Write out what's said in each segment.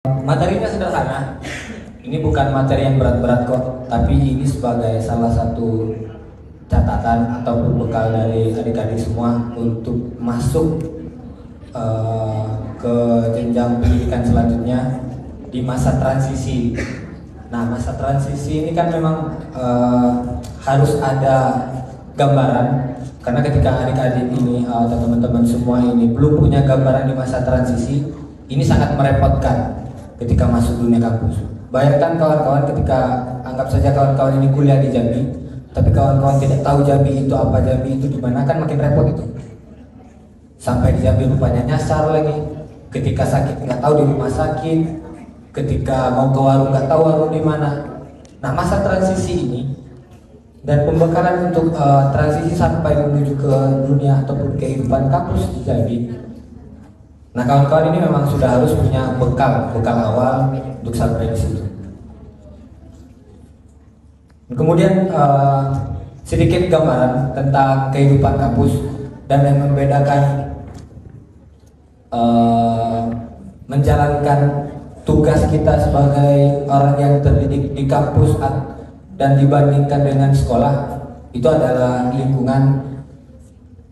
Materinya sederhana. Ini bukan materi yang berat-berat kok, tapi ini sebagai salah satu catatan ataupun bekal dari adik-adik semua untuk masuk ke jenjang pendidikan selanjutnya di masa transisi. Nah, masa transisi ini kan memang harus ada gambaran, karena ketika adik-adik ini atau teman-teman semua ini belum punya gambaran di masa transisi, ini sangat merepotkan ketika masuk dunia kampus. Bayangkan kawan-kawan ketika anggap saja kawan-kawan ini kuliah di Jambi, tapi kawan-kawan tidak tahu Jambi itu apa, Jambi itu di mana, kan makin repot itu. Sampai di Jambi rupanya nyasar lagi. Ketika sakit nggak tahu di rumah sakit, ketika mau ke warung nggak tahu warung di mana. Nah, masa transisi ini dan pembekalan untuk transisi sampai menuju ke dunia ataupun kehidupan kampus di Jambi. Nah, kawan-kawan ini memang sudah harus punya bekal awal untuk sampai di situ. Kemudian sedikit gambaran tentang kehidupan kampus dan yang membedakan menjalankan tugas kita sebagai orang yang terdidik di kampus dan dibandingkan dengan sekolah, itu adalah lingkungan,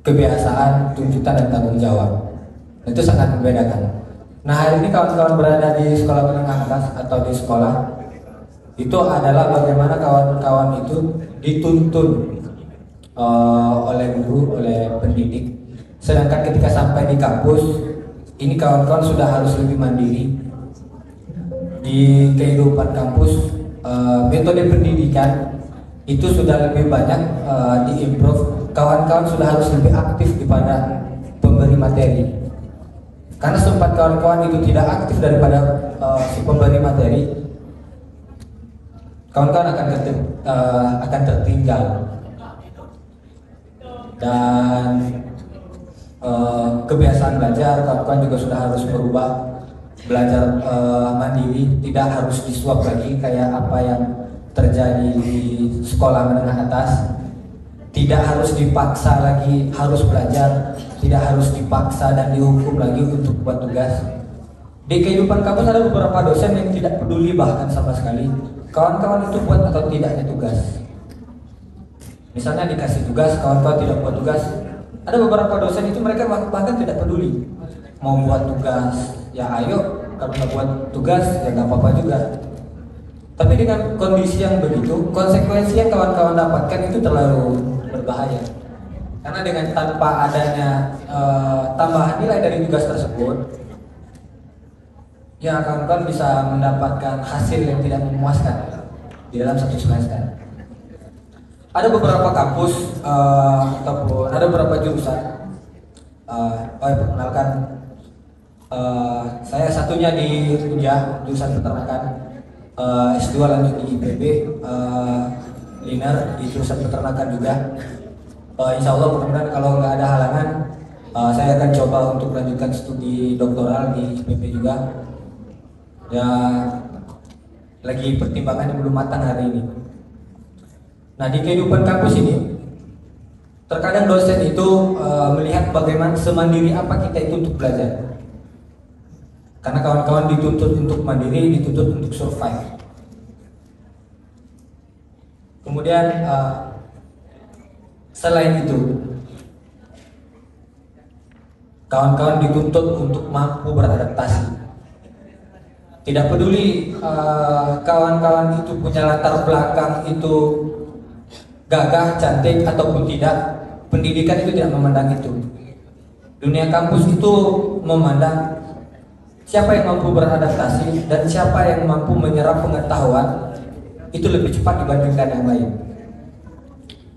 kebiasaan, tuntutan dan tanggung jawab. Itu sangat membedakan. Nah, hari ini kawan-kawan berada di sekolah menengah atas atau di sekolah, itu adalah bagaimana kawan-kawan itu dituntun oleh guru, oleh pendidik. Sedangkan ketika sampai di kampus, ini kawan-kawan sudah harus lebih mandiri. Di kehidupan kampus, metode pendidikan itu sudah lebih banyak diimprove. Kawan-kawan sudah harus lebih aktif kepada pemberi materi. Karena sempat kawan-kawan itu tidak aktif daripada si pemberi materi, kawan-kawan akan tertinggal. Dan kebiasaan belajar kawan-kawan juga sudah harus berubah, belajar mandiri, tidak harus disuap lagi kayak apa yang terjadi di sekolah menengah atas. Tidak harus dipaksa lagi harus belajar, tidak harus dipaksa dan dihukum lagi untuk buat tugas. Di kehidupan kampus ada beberapa dosen yang tidak peduli bahkan sama sekali kawan-kawan itu buat atau tidaknya tugas. Misalnya dikasih tugas, kawan-kawan tidak buat tugas, ada beberapa dosen itu mereka bahkan tidak peduli. Mau buat tugas, ya ayo, kalau nggak buat tugas ya nggak apa-apa juga. Tapi dengan kondisi yang begitu, konsekuensi yang kawan-kawan dapatkan itu terlalu berbahaya. Karena dengan tanpa adanya tambahan nilai dari tugas tersebut, ya kawan-kawan bisa mendapatkan hasil yang tidak memuaskan di dalam satu semester. Ada beberapa kampus ataupun ada beberapa jurusan. Perkenalkan, saya satunya di Unja, jurusan peternakan. S2 lanjut di IPB, Liner di jurusan peternakan juga. Insya Allah mudah-mudahan kalau nggak ada halangan, saya akan coba untuk melanjutkan studi doktoral di IPB juga. Ya, lagi pertimbangannya belum matang hari ini. Nah, di kehidupan kampus ini, terkadang dosen itu melihat bagaimana semandiri apa kita itu untuk belajar. Karena kawan-kawan dituntut untuk mandiri, dituntut untuk survive. Kemudian selain itu, kawan-kawan dituntut untuk mampu beradaptasi. Tidak peduli kawan-kawan itu punya latar belakang itu gagah, cantik ataupun tidak, pendidikan itu tidak memandang itu. Dunia kampus itu memandang siapa yang mampu beradaptasi dan siapa yang mampu menyerap pengetahuan itu lebih cepat dibandingkan yang lain.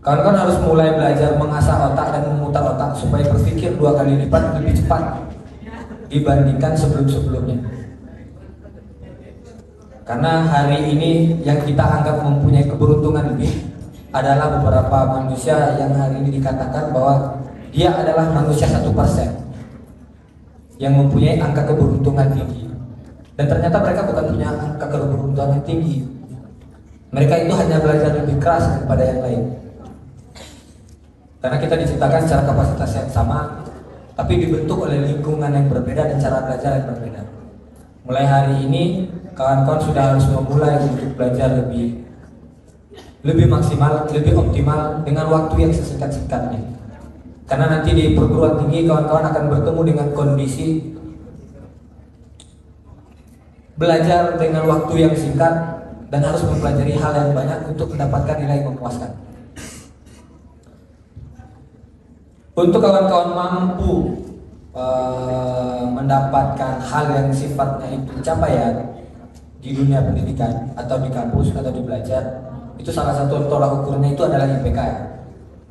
Kawan-kawan harus mulai belajar mengasah otak dan memutar otak supaya berpikir 2 kali lipat lebih cepat dibandingkan sebelum-sebelumnya. Karena hari ini yang kita anggap mempunyai keberuntungan lebih adalah beberapa manusia yang hari ini dikatakan bahwa dia adalah manusia 1% yang mempunyai angka keberuntungan tinggi. Dan ternyata mereka bukan punya angka keberuntungan tinggi. Mereka itu hanya belajar lebih keras daripada yang lain. Karena kita diciptakan secara kapasitas yang sama, tapi dibentuk oleh lingkungan yang berbeda dan cara belajar yang berbeda. mulai hari ini kawan-kawan sudah harus memulai untuk belajar lebih maksimal, lebih optimal dengan waktu yang sesingkat-singkatnya. Karena nanti di perguruan tinggi kawan-kawan akan bertemu dengan kondisi belajar dengan waktu yang singkat dan harus mempelajari hal yang banyak untuk mendapatkan nilai yang memuaskan. Untuk kawan-kawan mampu mendapatkan hal yang sifatnya itu pencapaian di dunia pendidikan atau di kampus atau di belajar, itu salah satu tolak ukurnya itu adalah IPK.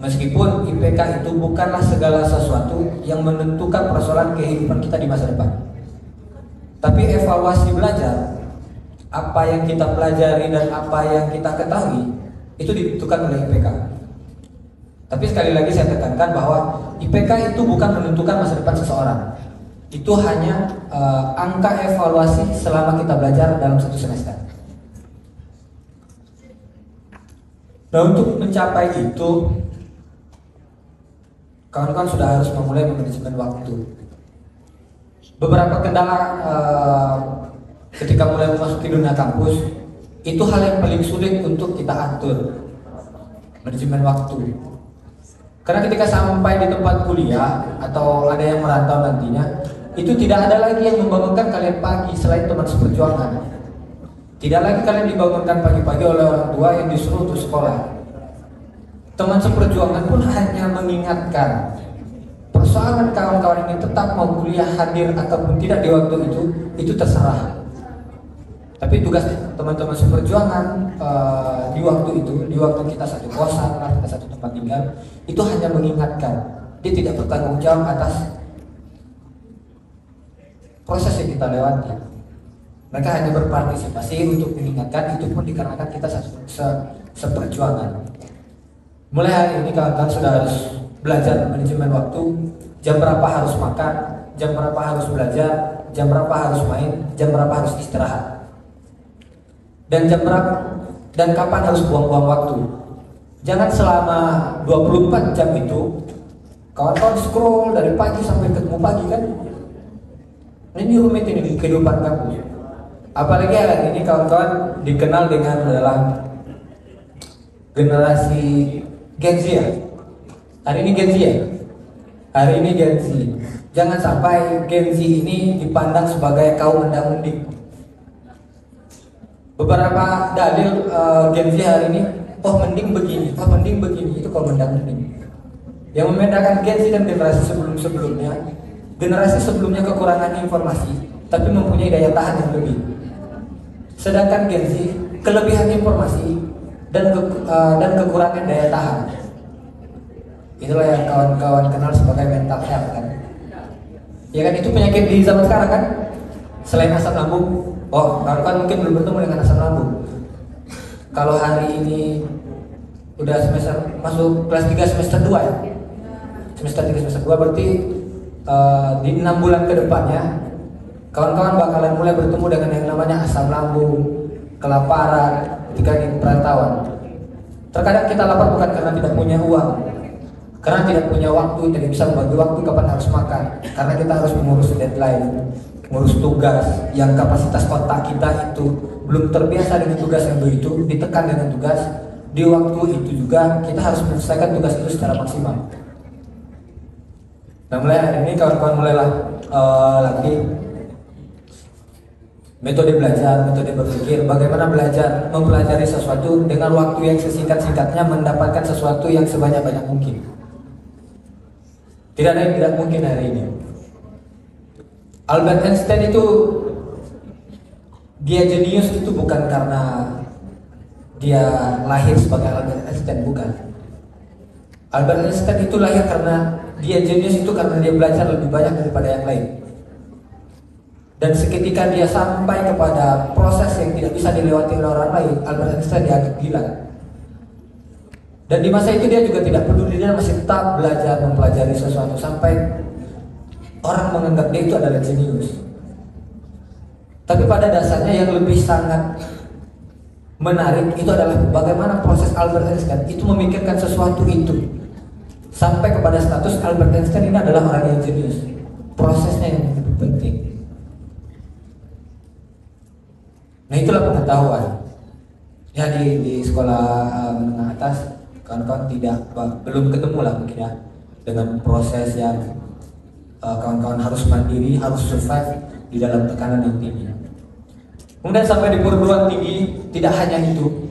Meskipun IPK itu bukanlah segala sesuatu yang menentukan persoalan kehidupan kita di masa depan, tapi evaluasi belajar, apa yang kita pelajari dan apa yang kita ketahui itu ditentukan oleh IPK. Tapi sekali lagi saya tekankan bahwa IPK itu bukan menentukan masa depan seseorang. Itu hanya angka evaluasi selama kita belajar dalam satu semester. Nah, untuk mencapai itu, kawan-kawan sudah harus memulai manajemen waktu. Beberapa kendala ketika mulai memasuki dunia kampus, itu hal yang paling sulit untuk kita atur, manajemen waktu. Karena ketika sampai di tempat kuliah atau ada yang merantau nantinya, itu tidak ada lagi yang membangunkan kalian pagi selain teman seperjuangan. Tidak lagi kalian dibangunkan pagi-pagi oleh orang tua yang disuruh untuk sekolah. Teman seperjuangan pun hanya mengingatkan persoalan kawan-kawan ini tetap mau kuliah, hadir ataupun tidak di waktu itu terserah. Tapi tugas teman-teman seperjuangan di waktu itu, di waktu kita satu kosan, kita satu tempat tinggal, itu hanya mengingatkan. Dia tidak bertanggung jawab atas proses yang kita lewati. Mereka hanya berpartisipasi untuk mengingatkan, itu pun dikarenakan kita seperjuangan. Mulai hari ini kawan-kawan sudah harus belajar manajemen waktu. Jam berapa harus makan, jam berapa harus belajar, jam berapa harus main, jam berapa harus istirahat, dan jam berapa dan kapan harus buang-buang waktu. Jangan selama 24 jam itu kawan-kawan scroll dari pagi sampai ketemu pagi kan. Ini rumit ini di kehidupan kamu. Apalagi hari ini kawan-kawan dikenal dengan adalah generasi Gen Z ya. Hari ini Gen Z ya. Hari ini Gen Z. Jangan sampai Gen Z ini dipandang sebagai kaum mendang-mending. Beberapa dalil Gen Z hari ini, oh mending begini, oh mending begini, itu kaum mendang-mending. Yang membedakan Gen Z dan generasi sebelum-sebelumnya, generasi sebelumnya kekurangan informasi, tapi mempunyai daya tahan yang lebih. Sedangkan Gen Z kelebihan informasi dan kekurangan daya tahan. Itulah yang kawan-kawan kenal sebagai mental health kan. Ya kan, itu penyakit di zaman sekarang kan. Selain asam lambung, oh kawan-kawan mungkin belum bertemu dengan asam lambung. Kalau hari ini udah semester masuk kelas 3 semester 2 ya. Semester 3 semester 2 berarti di 6 bulan ke depannya kawan-kawan bakalan mulai bertemu dengan yang namanya asam lambung, kelaparan ketika di perantauan. Terkadang kita lapar bukan karena tidak punya uang, karena tidak punya waktu, tidak bisa membagi waktu kapan harus makan, karena kita harus mengurus deadline, mengurus tugas yang kapasitas otak kita itu belum terbiasa dengan tugas yang begitu, ditekan dengan tugas. Di waktu itu juga kita harus menyelesaikan tugas itu secara maksimal. Nah, mulai hari ini kawan-kawan mulailah lagi metode belajar, metode berpikir, bagaimana belajar, mempelajari sesuatu dengan waktu yang sesingkat-singkatnya, mendapatkan sesuatu yang sebanyak-banyak mungkin. Tidak ada yang tidak mungkin hari ini. Albert Einstein itu dia jenius itu bukan karena dia lahir sebagai Albert Einstein, bukan. Albert Einstein itu lahir karena dia jenius itu karena dia belajar lebih banyak daripada yang lain. Dan seketika dia sampai kepada proses yang tidak bisa dilewati oleh orang lain, Albert Einstein dianggap gila. Dan di masa itu dia juga tidak peduli, dia masih tetap belajar mempelajari sesuatu sampai orang menganggap dia itu adalah jenius. Tapi pada dasarnya yang lebih sangat menarik itu adalah bagaimana proses Albert Einstein itu memikirkan sesuatu itu sampai kepada status Albert Einstein ini adalah orang yang jenius. Prosesnya yang lebih penting. Nah itulah pengetahuan. Ya di sekolah menengah atas kawan-kawan belum ketemu lah mungkin ya dengan proses yang kawan-kawan harus mandiri, harus survive di dalam tekanan yang tinggi. Kemudian sampai di perguruan tinggi tidak hanya itu,